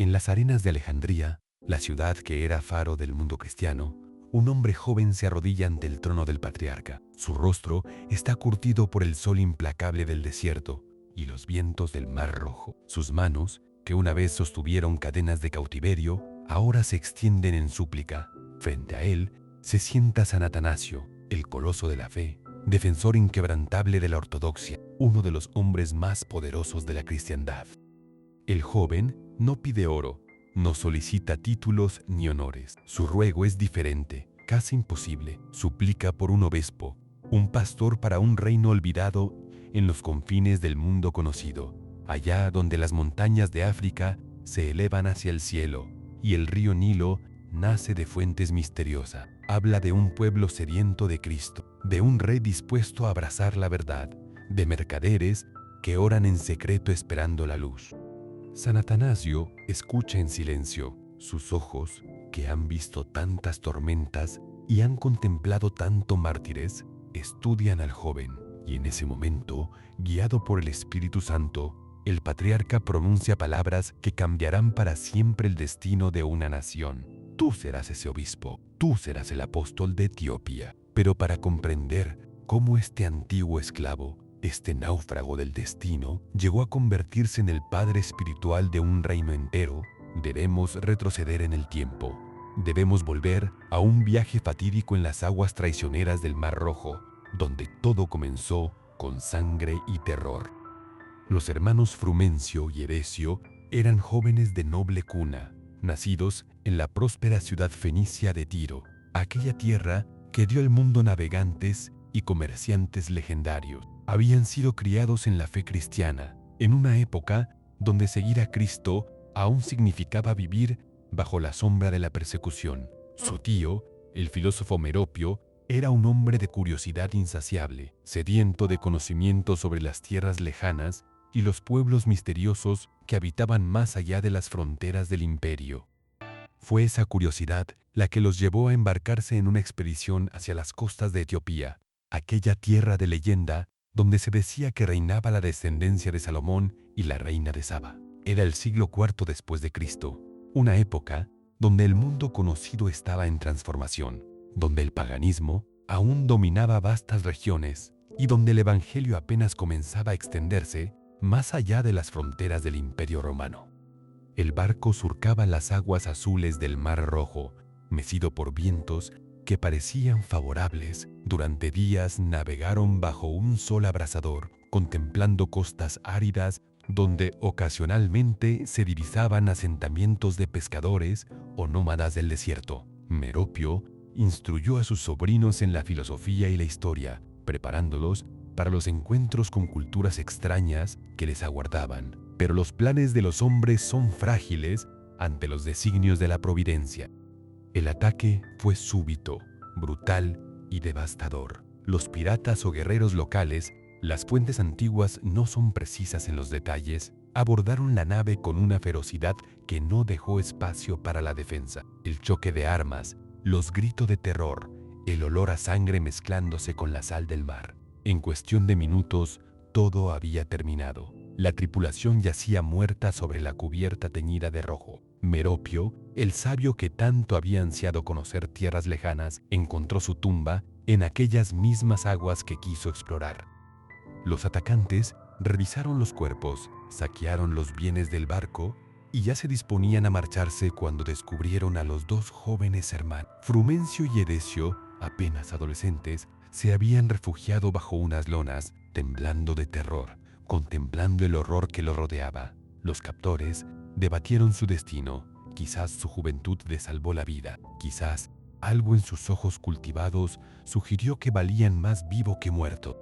En las arenas de Alejandría, la ciudad que era faro del mundo cristiano, un hombre joven se arrodilla ante el trono del patriarca. Su rostro está curtido por el sol implacable del desierto y los vientos del Mar Rojo. Sus manos, que una vez sostuvieron cadenas de cautiverio, ahora se extienden en súplica. Frente a él se sienta San Atanasio, el coloso de la fe, defensor inquebrantable de la ortodoxia, uno de los hombres más poderosos de la cristiandad. El joven no pide oro, no solicita títulos ni honores. Su ruego es diferente, casi imposible. Suplica por un obispo, un pastor para un reino olvidado en los confines del mundo conocido, allá donde las montañas de África se elevan hacia el cielo y el río Nilo nace de fuentes misteriosas. Habla de un pueblo sediento de Cristo, de un rey dispuesto a abrazar la verdad, de mercaderes que oran en secreto esperando la luz. San Atanasio escucha en silencio. Sus ojos, que han visto tantas tormentas y han contemplado tanto mártires, estudian al joven. Y en ese momento, guiado por el Espíritu Santo, el patriarca pronuncia palabras que cambiarán para siempre el destino de una nación. Tú serás ese obispo, tú serás el apóstol de Etiopía. Pero para comprender cómo este antiguo esclavo, este náufrago del destino, llegó a convertirse en el padre espiritual de un reino entero, debemos retroceder en el tiempo. Debemos volver a un viaje fatídico en las aguas traicioneras del Mar Rojo, donde todo comenzó con sangre y terror. Los hermanos Frumencio y Edesio eran jóvenes de noble cuna, nacidos en la próspera ciudad fenicia de Tiro, aquella tierra que dio al mundo navegantes y comerciantes legendarios. Habían sido criados en la fe cristiana, en una época donde seguir a Cristo aún significaba vivir bajo la sombra de la persecución. Su tío, el filósofo Meropio, era un hombre de curiosidad insaciable, sediento de conocimiento sobre las tierras lejanas y los pueblos misteriosos que habitaban más allá de las fronteras del imperio. Fue esa curiosidad la que los llevó a embarcarse en una expedición hacia las costas de Etiopía, aquella tierra de leyenda donde se decía que reinaba la descendencia de Salomón y la reina de Saba. Era el siglo IV después de Cristo, una época donde el mundo conocido estaba en transformación, donde el paganismo aún dominaba vastas regiones y donde el evangelio apenas comenzaba a extenderse más allá de las fronteras del Imperio Romano. El barco surcaba las aguas azules del Mar Rojo, mecido por vientos que parecían favorables. Durante días navegaron bajo un sol abrasador, contemplando costas áridas donde ocasionalmente se divisaban asentamientos de pescadores o nómadas del desierto. Meropio instruyó a sus sobrinos en la filosofía y la historia, preparándolos para los encuentros con culturas extrañas que les aguardaban. Pero los planes de los hombres son frágiles ante los designios de la providencia. El ataque fue súbito, brutal y devastador. Los piratas o guerreros locales, las fuentes antiguas no son precisas en los detalles, abordaron la nave con una ferocidad que no dejó espacio para la defensa. El choque de armas, los gritos de terror, el olor a sangre mezclándose con la sal del mar. En cuestión de minutos, todo había terminado. La tripulación yacía muerta sobre la cubierta teñida de rojo. Meropio, el sabio que tanto había ansiado conocer tierras lejanas, encontró su tumba en aquellas mismas aguas que quiso explorar. Los atacantes revisaron los cuerpos, saquearon los bienes del barco y ya se disponían a marcharse cuando descubrieron a los dos jóvenes hermanos. Frumencio y Edesio, apenas adolescentes, se habían refugiado bajo unas lonas, temblando de terror, contemplando el horror que los rodeaba. Los captores debatieron su destino. Quizás su juventud les salvó la vida. Quizás algo en sus ojos cultivados sugirió que valían más vivo que muerto.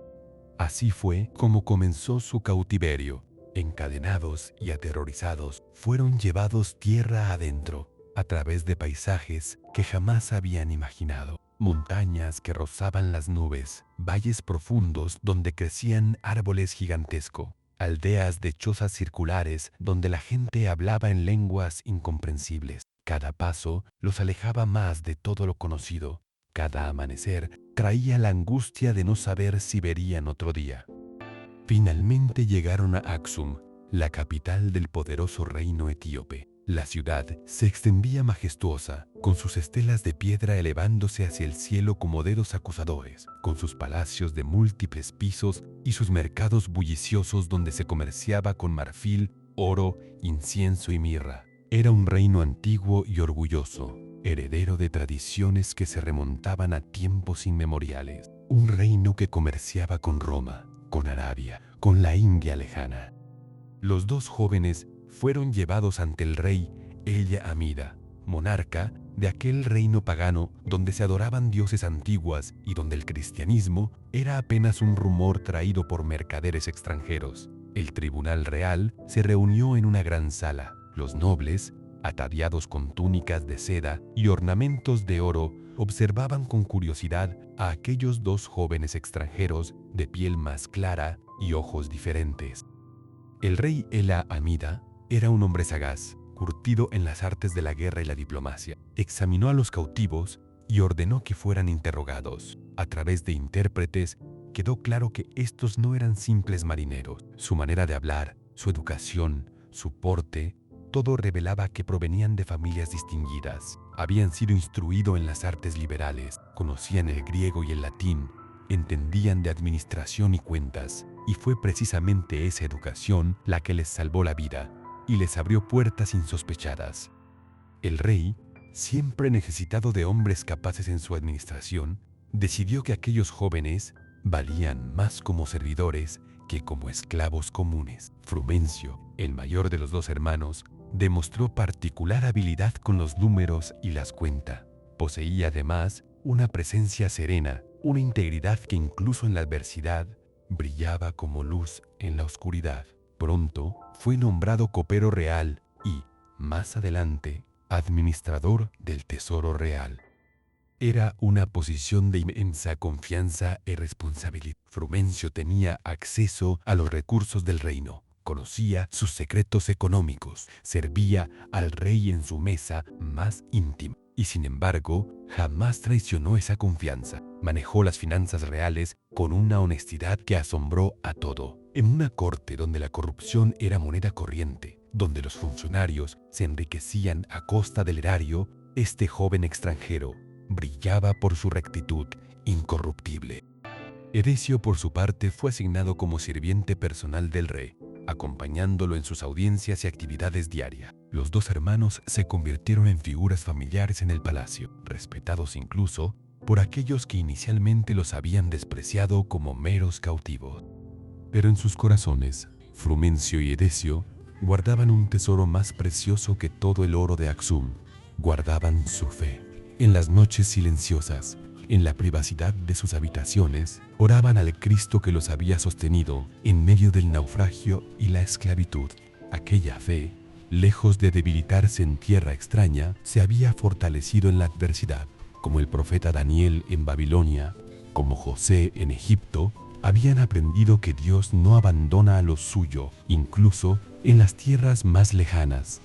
Así fue como comenzó su cautiverio. Encadenados y aterrorizados, fueron llevados tierra adentro, a través de paisajes que jamás habían imaginado. Montañas que rozaban las nubes, valles profundos donde crecían árboles gigantescos, aldeas de chozas circulares donde la gente hablaba en lenguas incomprensibles. Cada paso los alejaba más de todo lo conocido. Cada amanecer traía la angustia de no saber si verían otro día. Finalmente llegaron a Axum, la capital del poderoso reino etíope. La ciudad se extendía majestuosa, con sus estelas de piedra elevándose hacia el cielo como dedos acusadores, con sus palacios de múltiples pisos y sus mercados bulliciosos donde se comerciaba con marfil, oro, incienso y mirra. Era un reino antiguo y orgulloso, heredero de tradiciones que se remontaban a tiempos inmemoriales. Un reino que comerciaba con Roma, con Arabia, con la India lejana. Los dos jóvenes fueron llevados ante el rey Ella Amida, monarca de aquel reino pagano donde se adoraban dioses antiguas y donde el cristianismo era apenas un rumor traído por mercaderes extranjeros. El tribunal real se reunió en una gran sala. Los nobles, ataviados con túnicas de seda y ornamentos de oro, observaban con curiosidad a aquellos dos jóvenes extranjeros de piel más clara y ojos diferentes. El rey Ella Amida era un hombre sagaz, curtido en las artes de la guerra y la diplomacia. Examinó a los cautivos y ordenó que fueran interrogados. A través de intérpretes, quedó claro que estos no eran simples marineros. Su manera de hablar, su educación, su porte, todo revelaba que provenían de familias distinguidas. Habían sido instruidos en las artes liberales, conocían el griego y el latín, entendían de administración y cuentas, y fue precisamente esa educación la que les salvó la vida y les abrió puertas insospechadas. El rey, siempre necesitado de hombres capaces en su administración, decidió que aquellos jóvenes valían más como servidores que como esclavos comunes. Frumencio, el mayor de los dos hermanos, demostró particular habilidad con los números y las cuentas. Poseía además una presencia serena, una integridad que incluso en la adversidad brillaba como luz en la oscuridad. Pronto fue nombrado copero real y, más adelante, administrador del tesoro real. Era una posición de inmensa confianza y responsabilidad. Frumencio tenía acceso a los recursos del reino, conocía sus secretos económicos, servía al rey en su mesa más íntima y, sin embargo, jamás traicionó esa confianza. Manejó las finanzas reales con una honestidad que asombró a todo. En una corte donde la corrupción era moneda corriente, donde los funcionarios se enriquecían a costa del erario, este joven extranjero brillaba por su rectitud incorruptible. Edesio, por su parte, fue asignado como sirviente personal del rey, acompañándolo en sus audiencias y actividades diarias. Los dos hermanos se convirtieron en figuras familiares en el palacio, respetados incluso por aquellos que inicialmente los habían despreciado como meros cautivos. Pero en sus corazones, Frumencio y Edesio guardaban un tesoro más precioso que todo el oro de Axum. Guardaban su fe. En las noches silenciosas, en la privacidad de sus habitaciones, oraban al Cristo que los había sostenido en medio del naufragio y la esclavitud. Aquella fe, lejos de debilitarse en tierra extraña, se había fortalecido en la adversidad. Como el profeta Daniel en Babilonia, como José en Egipto, habían aprendido que Dios no abandona a lo suyo, incluso en las tierras más lejanas.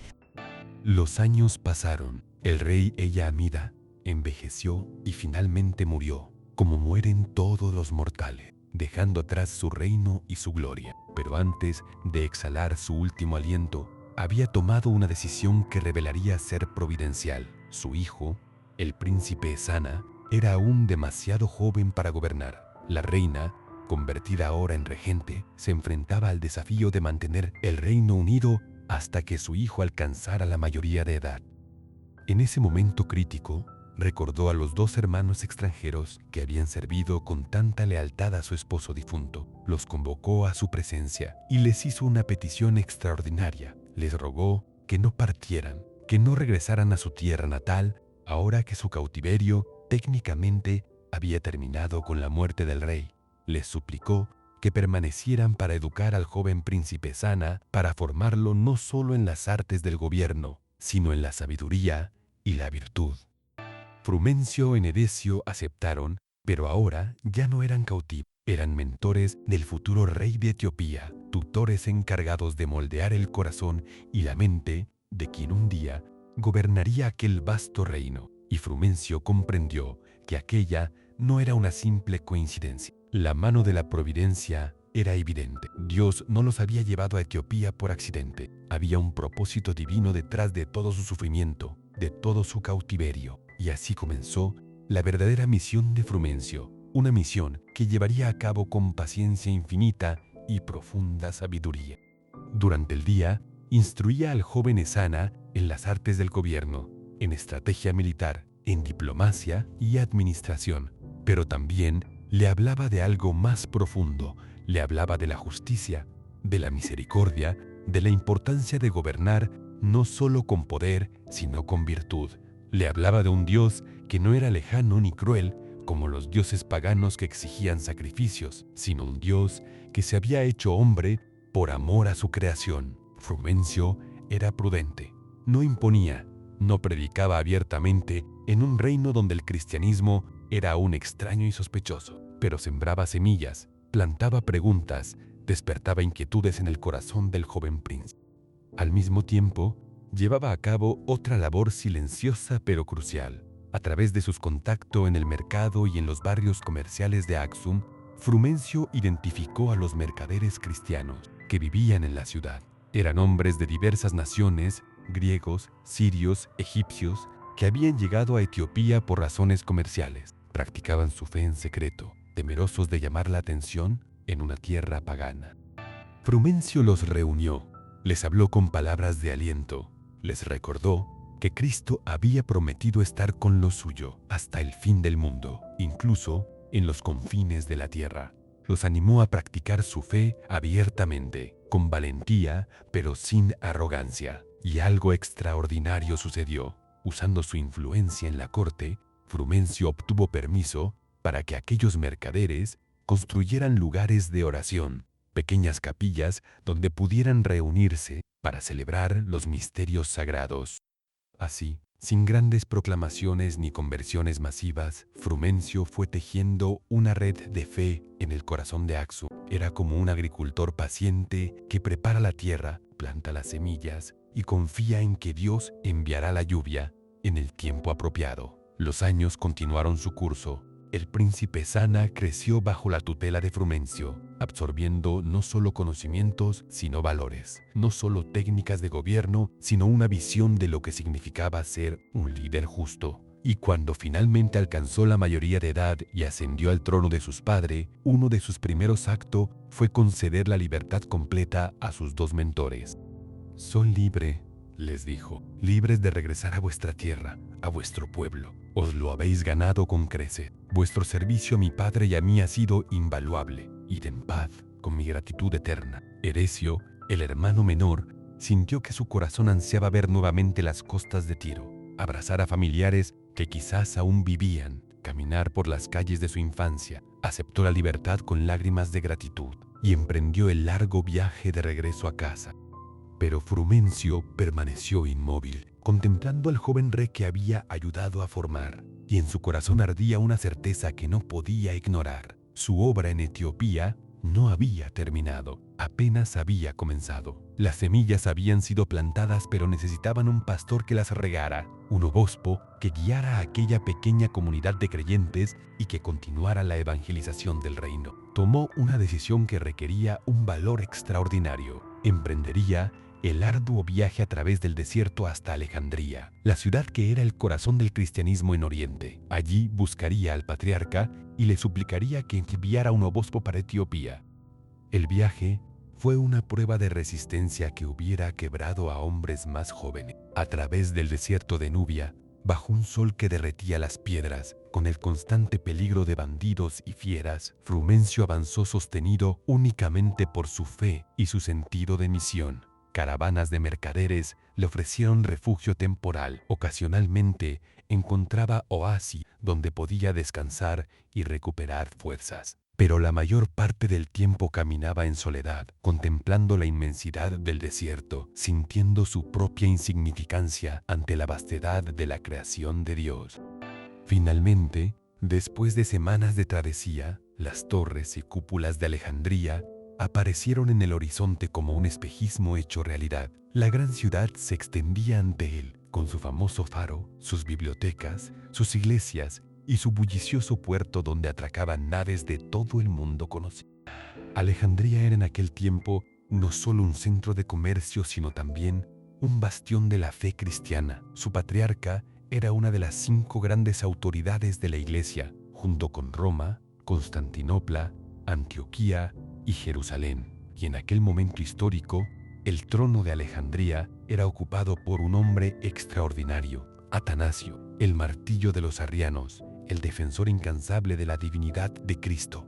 Los años pasaron. El rey Ella Amida envejeció y finalmente murió, como mueren todos los mortales, dejando atrás su reino y su gloria. Pero antes de exhalar su último aliento, había tomado una decisión que revelaría ser providencial. Su hijo, el príncipe Ezana, era aún demasiado joven para gobernar. La reina, convertida ahora en regente, se enfrentaba al desafío de mantener el reino unido hasta que su hijo alcanzara la mayoría de edad. En ese momento crítico, recordó a los dos hermanos extranjeros que habían servido con tanta lealtad a su esposo difunto. Los convocó a su presencia y les hizo una petición extraordinaria. Les rogó que no partieran, que no regresaran a su tierra natal, ahora que su cautiverio técnicamente había terminado con la muerte del rey. Les suplicó que permanecieran para educar al joven príncipe Ezana, para formarlo no solo en las artes del gobierno, sino en la sabiduría y la virtud. Frumencio y Edesio aceptaron, pero ahora ya no eran cautivos. Eran mentores del futuro rey de Etiopía, tutores encargados de moldear el corazón y la mente de quien un día gobernaría aquel vasto reino. Y Frumencio comprendió que aquella no era una simple coincidencia. La mano de la providencia era evidente. Dios no los había llevado a Etiopía por accidente. Había un propósito divino detrás de todo su sufrimiento, de todo su cautiverio. Y así comenzó la verdadera misión de Frumencio, una misión que llevaría a cabo con paciencia infinita y profunda sabiduría. Durante el día, instruía al joven Esana en las artes del gobierno, en estrategia militar, en diplomacia y administración, pero también le hablaba de algo más profundo, le hablaba de la justicia, de la misericordia, de la importancia de gobernar no solo con poder, sino con virtud. Le hablaba de un Dios que no era lejano ni cruel, como los dioses paganos que exigían sacrificios, sino un Dios que se había hecho hombre por amor a su creación. Frumencio era prudente, no imponía, no predicaba abiertamente en un reino donde el cristianismo era aún extraño y sospechoso, pero sembraba semillas, plantaba preguntas, despertaba inquietudes en el corazón del joven príncipe. Al mismo tiempo, llevaba a cabo otra labor silenciosa pero crucial. A través de sus contactos en el mercado y en los barrios comerciales de Axum, Frumencio identificó a los mercaderes cristianos que vivían en la ciudad. Eran hombres de diversas naciones, griegos, sirios, egipcios, que habían llegado a Etiopía por razones comerciales. Practicaban su fe en secreto, temerosos de llamar la atención en una tierra pagana. Frumencio los reunió, les habló con palabras de aliento, les recordó que Cristo había prometido estar con lo suyo hasta el fin del mundo, incluso en los confines de la tierra. Los animó a practicar su fe abiertamente, con valentía, pero sin arrogancia. Y algo extraordinario sucedió. Usando su influencia en la corte, Frumencio obtuvo permiso para que aquellos mercaderes construyeran lugares de oración, pequeñas capillas donde pudieran reunirse para celebrar los misterios sagrados. Así, sin grandes proclamaciones ni conversiones masivas, Frumencio fue tejiendo una red de fe en el corazón de Axum. Era como un agricultor paciente que prepara la tierra, planta las semillas y confía en que Dios enviará la lluvia en el tiempo apropiado. Los años continuaron su curso. El príncipe Esana creció bajo la tutela de Frumencio, absorbiendo no solo conocimientos, sino valores, no solo técnicas de gobierno, sino una visión de lo que significaba ser un líder justo. Y cuando finalmente alcanzó la mayoría de edad y ascendió al trono de sus padres, uno de sus primeros actos fue conceder la libertad completa a sus dos mentores. «Son libre», les dijo, «libres de regresar a vuestra tierra, a vuestro pueblo. Os lo habéis ganado con creces. Vuestro servicio a mi padre y a mí ha sido invaluable. Id en paz, con mi gratitud eterna». Erecio, el hermano menor, sintió que su corazón ansiaba ver nuevamente las costas de Tiro, abrazar a familiares que quizás aún vivían, caminar por las calles de su infancia. Aceptó la libertad con lágrimas de gratitud y emprendió el largo viaje de regreso a casa. Pero Frumencio permaneció inmóvil, contemplando al joven rey que había ayudado a formar, y en su corazón ardía una certeza que no podía ignorar. Su obra en Etiopía no había terminado, apenas había comenzado. Las semillas habían sido plantadas, pero necesitaban un pastor que las regara, un obispo que guiara a aquella pequeña comunidad de creyentes y que continuara la evangelización del reino. Tomó una decisión que requería un valor extraordinario. Emprendería el arduo viaje a través del desierto hasta Alejandría, la ciudad que era el corazón del cristianismo en Oriente. Allí buscaría al patriarca y le suplicaría que enviara un obispo para Etiopía. El viaje fue una prueba de resistencia que hubiera quebrado a hombres más jóvenes. A través del desierto de Nubia, bajo un sol que derretía las piedras, con el constante peligro de bandidos y fieras, Frumencio avanzó sostenido únicamente por su fe y su sentido de misión. Caravanas de mercaderes le ofrecieron refugio temporal. Ocasionalmente encontraba oasis donde podía descansar y recuperar fuerzas. Pero la mayor parte del tiempo caminaba en soledad, contemplando la inmensidad del desierto, sintiendo su propia insignificancia ante la vastedad de la creación de Dios. Finalmente, después de semanas de travesía, las torres y cúpulas de Alejandría aparecieron en el horizonte como un espejismo hecho realidad. La gran ciudad se extendía ante él, con su famoso faro, sus bibliotecas, sus iglesias y su bullicioso puerto donde atracaban naves de todo el mundo conocido. Alejandría era en aquel tiempo no solo un centro de comercio, sino también un bastión de la fe cristiana. Su patriarca era una de las 5 grandes autoridades de la Iglesia, junto con Roma, Constantinopla, Antioquía y Jerusalén. Y en aquel momento histórico, el trono de Alejandría era ocupado por un hombre extraordinario, Atanasio, el martillo de los arrianos, el defensor incansable de la divinidad de Cristo.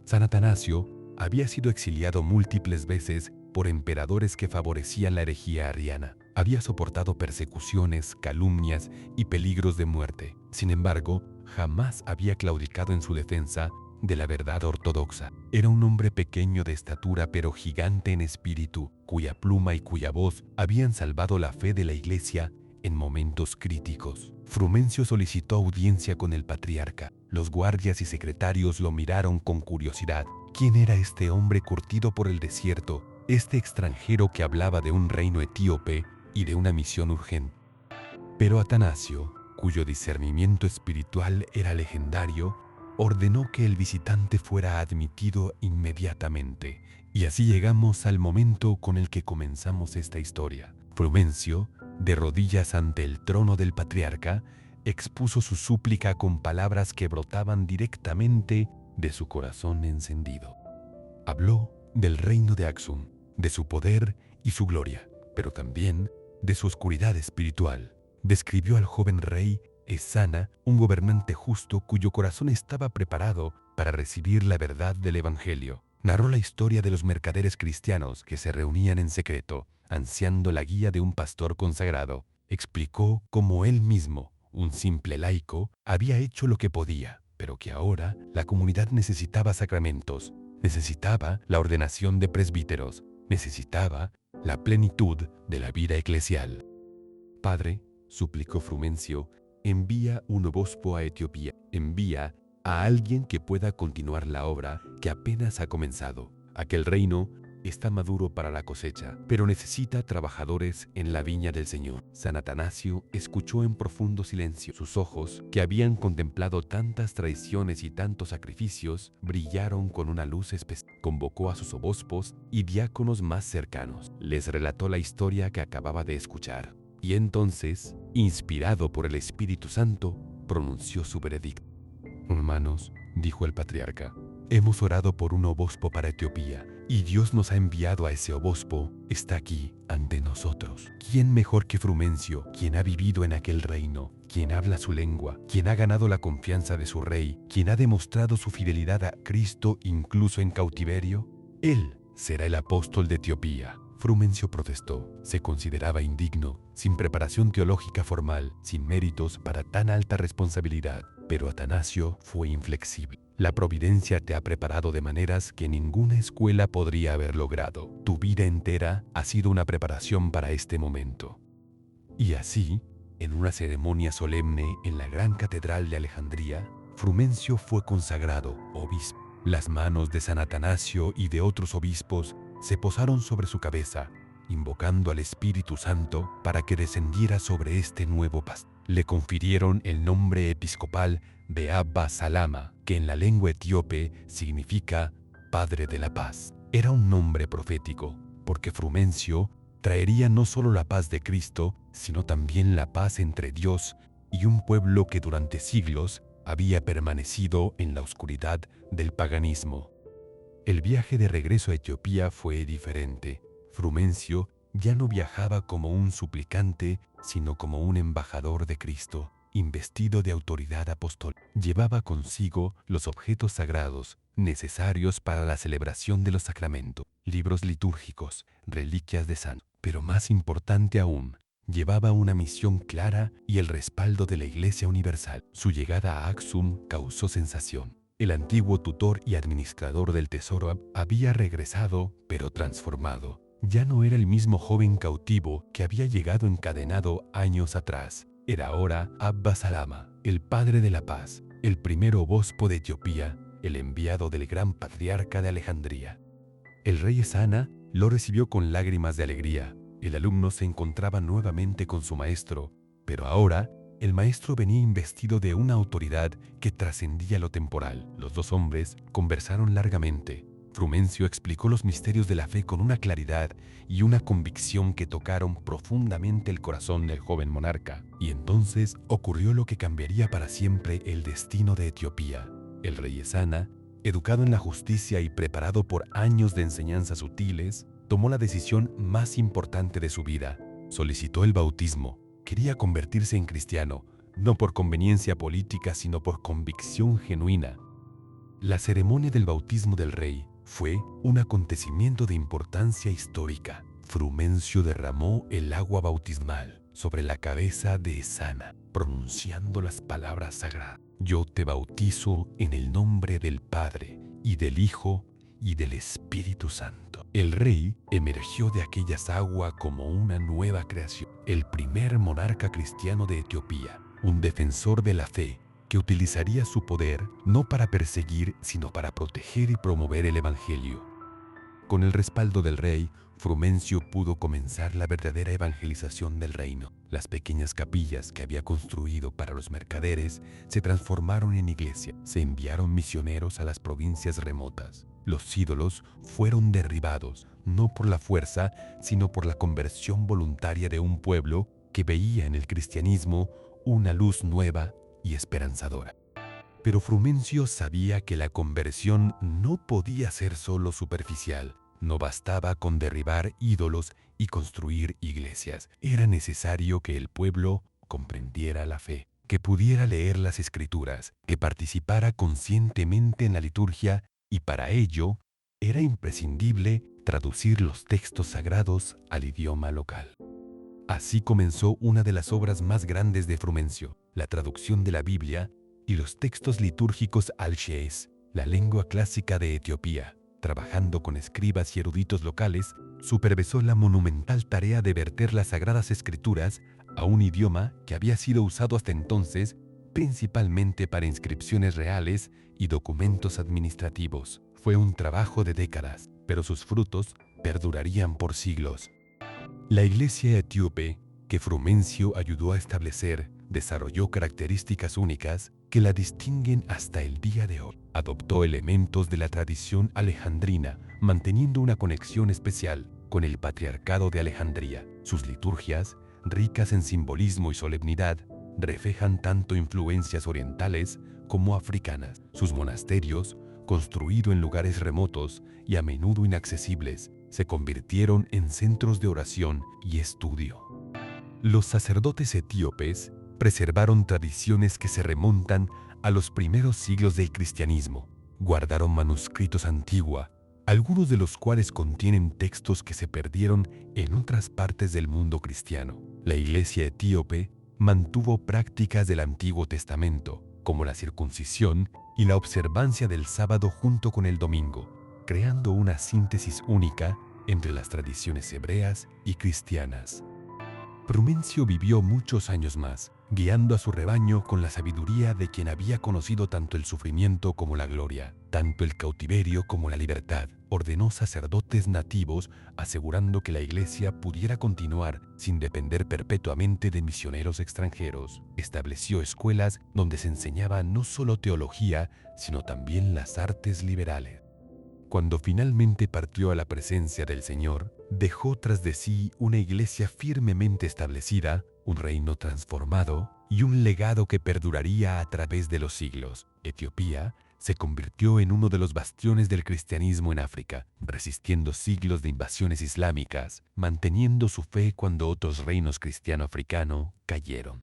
San Atanasio había sido exiliado múltiples veces por emperadores que favorecían la herejía arriana. Había soportado persecuciones, calumnias y peligros de muerte. Sin embargo, jamás había claudicado en su defensa de la verdad ortodoxa. Era un hombre pequeño de estatura pero gigante en espíritu, cuya pluma y cuya voz habían salvado la fe de la Iglesia en momentos críticos. Frumencio solicitó audiencia con el patriarca. Los guardias y secretarios lo miraron con curiosidad. ¿Quién era este hombre curtido por el desierto, este extranjero que hablaba de un reino etíope y de una misión urgente? Pero Atanasio, cuyo discernimiento espiritual era legendario, ordenó que el visitante fuera admitido inmediatamente. Y así llegamos al momento con el que comenzamos esta historia. Frumencio, de rodillas ante el trono del patriarca, expuso su súplica con palabras que brotaban directamente de su corazón encendido. Habló del reino de Axum, de su poder y su gloria, pero también de su oscuridad espiritual. Describió al joven rey Esana, un gobernante justo cuyo corazón estaba preparado para recibir la verdad del Evangelio. Narró la historia de los mercaderes cristianos que se reunían en secreto, ansiando la guía de un pastor consagrado. Explicó cómo él mismo, un simple laico, había hecho lo que podía, pero que ahora la comunidad necesitaba sacramentos, necesitaba la ordenación de presbíteros, necesitaba la plenitud de la vida eclesial. Padre, suplicó Frumencio, envía un obispo a Etiopía, envía a alguien que pueda continuar la obra que apenas ha comenzado. Aquel reino está maduro para la cosecha, pero necesita trabajadores en la viña del Señor. San Atanasio escuchó en profundo silencio. Sus ojos, que habían contemplado tantas traiciones y tantos sacrificios, brillaron con una luz especial. Convocó a sus obispos y diáconos más cercanos. Les relató la historia que acababa de escuchar. Y entonces, inspirado por el Espíritu Santo, pronunció su veredicto. Hermanos, dijo el patriarca, hemos orado por un obispo para Etiopía, y Dios nos ha enviado a ese obispo. Está aquí, ante nosotros. ¿Quién mejor que Frumencio, quien ha vivido en aquel reino, quien habla su lengua, quien ha ganado la confianza de su rey, quien ha demostrado su fidelidad a Cristo incluso en cautiverio? Él será el apóstol de Etiopía. Frumencio protestó. Se consideraba indigno, sin preparación teológica formal, sin méritos para tan alta responsabilidad. Pero Atanasio fue inflexible. La providencia te ha preparado de maneras que ninguna escuela podría haber logrado. Tu vida entera ha sido una preparación para este momento. Y así, en una ceremonia solemne en la gran catedral de Alejandría, Frumencio fue consagrado obispo. Las manos de San Atanasio y de otros obispos se posaron sobre su cabeza, invocando al Espíritu Santo para que descendiera sobre este nuevo pastor. Le confirieron el nombre episcopal de Abba Salama, que en la lengua etíope significa Padre de la Paz. Era un nombre profético, porque Frumencio traería no solo la paz de Cristo, sino también la paz entre Dios y un pueblo que durante siglos había permanecido en la oscuridad del paganismo. El viaje de regreso a Etiopía fue diferente. Frumencio ya no viajaba como un suplicante, sino como un embajador de Cristo, investido de autoridad apostólica. Llevaba consigo los objetos sagrados necesarios para la celebración de los sacramentos, libros litúrgicos, reliquias de santos. Pero más importante aún, llevaba una misión clara y el respaldo de la Iglesia Universal. Su llegada a Axum causó sensación. El antiguo tutor y administrador del tesoro había regresado, pero transformado. Ya no era el mismo joven cautivo que había llegado encadenado años atrás. Era ahora Abba Salama, el padre de la paz, el primer obispo de Etiopía, el enviado del gran patriarca de Alejandría. El rey Esana lo recibió con lágrimas de alegría. El alumno se encontraba nuevamente con su maestro, pero ahora el maestro venía investido de una autoridad que trascendía lo temporal. Los dos hombres conversaron largamente. Frumencio explicó los misterios de la fe con una claridad y una convicción que tocaron profundamente el corazón del joven monarca. Y entonces ocurrió lo que cambiaría para siempre el destino de Etiopía. El rey Ezana, educado en la justicia y preparado por años de enseñanzas sutiles, tomó la decisión más importante de su vida. Solicitó el bautismo. Quería convertirse en cristiano, no por conveniencia política, sino por convicción genuina. La ceremonia del bautismo del rey fue un acontecimiento de importancia histórica. Frumencio derramó el agua bautismal sobre la cabeza de Ezana, pronunciando las palabras sagradas: «Yo te bautizo en el nombre del Padre, y del Hijo, y del Espíritu Santo». El rey emergió de aquellas aguas como una nueva creación, el primer monarca cristiano de Etiopía, un defensor de la fe, que utilizaría su poder no para perseguir, sino para proteger y promover el Evangelio. Con el respaldo del rey, Frumencio pudo comenzar la verdadera evangelización del reino. Las pequeñas capillas que había construido para los mercaderes se transformaron en iglesia. Se enviaron misioneros a las provincias remotas. Los ídolos fueron derribados, no por la fuerza, sino por la conversión voluntaria de un pueblo que veía en el cristianismo una luz nueva y esperanzadora. Pero Frumencio sabía que la conversión no podía ser solo superficial. No bastaba con derribar ídolos y construir iglesias. Era necesario que el pueblo comprendiera la fe, que pudiera leer las escrituras, que participara conscientemente en la liturgia, y para ello era imprescindible traducir los textos sagrados al idioma local. Así comenzó una de las obras más grandes de Frumencio, la traducción de la Biblia y los textos litúrgicos al ge'ez, la lengua clásica de Etiopía. Trabajando con escribas y eruditos locales, supervisó la monumental tarea de verter las Sagradas Escrituras a un idioma que había sido usado hasta entonces principalmente para inscripciones reales y documentos administrativos. Fue un trabajo de décadas, pero sus frutos perdurarían por siglos. La iglesia etíope, que Frumencio ayudó a establecer, desarrolló características únicas que la distinguen hasta el día de hoy. Adoptó elementos de la tradición alejandrina, manteniendo una conexión especial con el Patriarcado de Alejandría. Sus liturgias, ricas en simbolismo y solemnidad, reflejan tanto influencias orientales como africanas. Sus monasterios, construidos en lugares remotos y a menudo inaccesibles, se convirtieron en centros de oración y estudio. Los sacerdotes etíopes preservaron tradiciones que se remontan a los primeros siglos del cristianismo. Guardaron manuscritos antiguos, algunos de los cuales contienen textos que se perdieron en otras partes del mundo cristiano. La iglesia etíope mantuvo prácticas del Antiguo Testamento, como la circuncisión y la observancia del sábado junto con el domingo, creando una síntesis única entre las tradiciones hebreas y cristianas. Frumencio vivió muchos años más, guiando a su rebaño con la sabiduría de quien había conocido tanto el sufrimiento como la gloria, tanto el cautiverio como la libertad. Ordenó sacerdotes nativos, asegurando que la iglesia pudiera continuar sin depender perpetuamente de misioneros extranjeros. Estableció escuelas donde se enseñaba no solo teología, sino también las artes liberales. Cuando finalmente partió a la presencia del Señor, dejó tras de sí una iglesia firmemente establecida, un reino transformado y un legado que perduraría a través de los siglos. Etiopía se convirtió en uno de los bastiones del cristianismo en África, resistiendo siglos de invasiones islámicas, manteniendo su fe cuando otros reinos cristiano-africanos cayeron.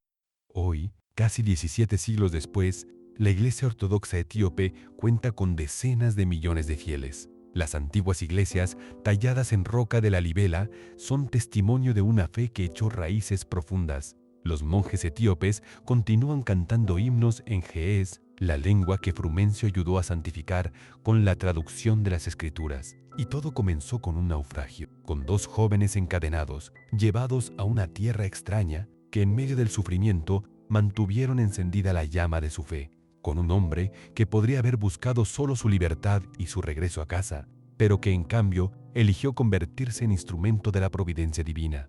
Hoy, casi 17 siglos después, la Iglesia Ortodoxa Etíope cuenta con decenas de millones de fieles. Las antiguas iglesias, talladas en roca de la Libela, son testimonio de una fe que echó raíces profundas. Los monjes etíopes continúan cantando himnos en ge'ez, la lengua que Frumencio ayudó a santificar con la traducción de las Escrituras. Y todo comenzó con un naufragio, con 2 jóvenes encadenados, llevados a una tierra extraña, que en medio del sufrimiento mantuvieron encendida la llama de su fe, con un hombre que podría haber buscado solo su libertad y su regreso a casa, pero que en cambio eligió convertirse en instrumento de la providencia divina.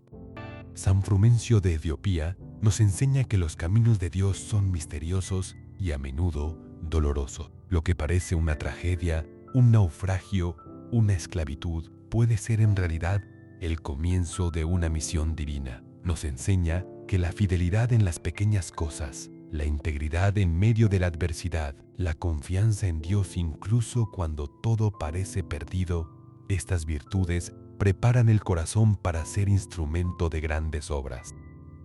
San Frumencio de Etiopía nos enseña que los caminos de Dios son misteriosos y a menudo dolorosos. Lo que parece una tragedia, un naufragio una esclavitud puede ser en realidad el comienzo de una misión divina. Nos enseña que la fidelidad en las pequeñas cosas, la integridad en medio de la adversidad, la confianza en Dios incluso cuando todo parece perdido, estas virtudes preparan el corazón para ser instrumento de grandes obras.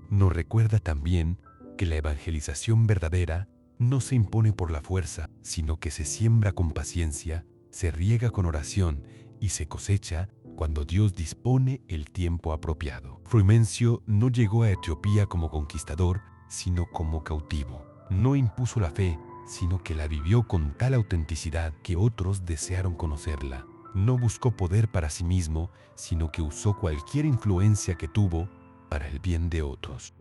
Nos recuerda también que la evangelización verdadera no se impone por la fuerza, sino que se siembra con paciencia, se riega con oración y se cosecha cuando Dios dispone el tiempo apropiado. Frumencio no llegó a Etiopía como conquistador, sino como cautivo. No impuso la fe, sino que la vivió con tal autenticidad que otros desearon conocerla. No buscó poder para sí mismo, sino que usó cualquier influencia que tuvo para el bien de otros.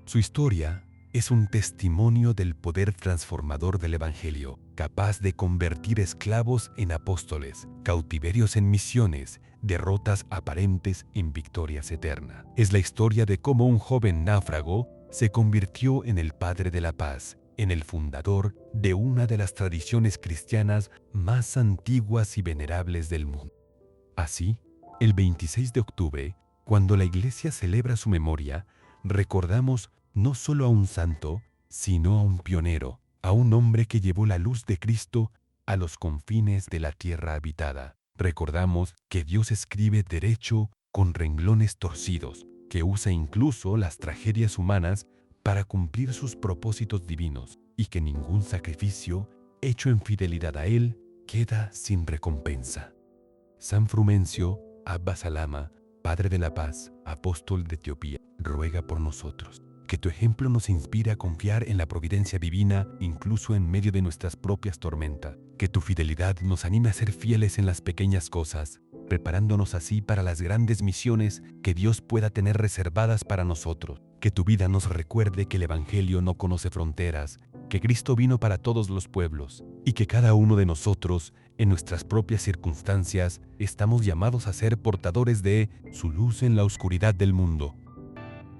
Su historia es un testimonio del poder transformador del Evangelio, capaz de convertir esclavos en apóstoles, cautiverios en misiones, derrotas aparentes en victorias eternas. Es la historia de cómo un joven náufrago se convirtió en el padre de la paz, en el fundador de una de las tradiciones cristianas más antiguas y venerables del mundo. Así, el 26 de octubre, cuando la Iglesia celebra su memoria, recordamos no solo a un santo, sino a un pionero, a un hombre que llevó la luz de Cristo a los confines de la tierra habitada. Recordamos que Dios escribe derecho con renglones torcidos, que usa incluso las tragedias humanas para cumplir sus propósitos divinos, y que ningún sacrificio hecho en fidelidad a Él queda sin recompensa. San Frumencio, Abba Salama, Padre de la Paz, Apóstol de Etiopía, ruega por nosotros. Que tu ejemplo nos inspire a confiar en la providencia divina incluso en medio de nuestras propias tormentas. Que tu fidelidad nos anime a ser fieles en las pequeñas cosas, preparándonos así para las grandes misiones que Dios pueda tener reservadas para nosotros. Que tu vida nos recuerde que el Evangelio no conoce fronteras, que Cristo vino para todos los pueblos y que cada uno de nosotros, en nuestras propias circunstancias, estamos llamados a ser portadores de su luz en la oscuridad del mundo.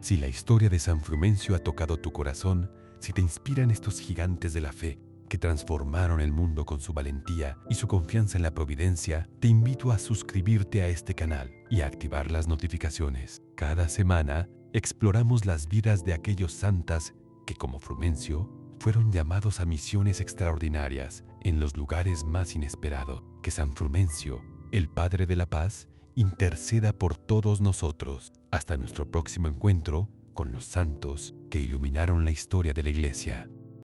Si la historia de San Frumencio ha tocado tu corazón, si te inspiran estos gigantes de la fe que transformaron el mundo con su valentía y su confianza en la providencia, te invito a suscribirte a este canal y a activar las notificaciones. Cada semana exploramos las vidas de aquellos santas que, como Frumencio, fueron llamados a misiones extraordinarias en los lugares más inesperados. Que San Frumencio, el Padre de la Paz, interceda por todos nosotros. Hasta nuestro próximo encuentro con los santos que iluminaron la historia de la Iglesia.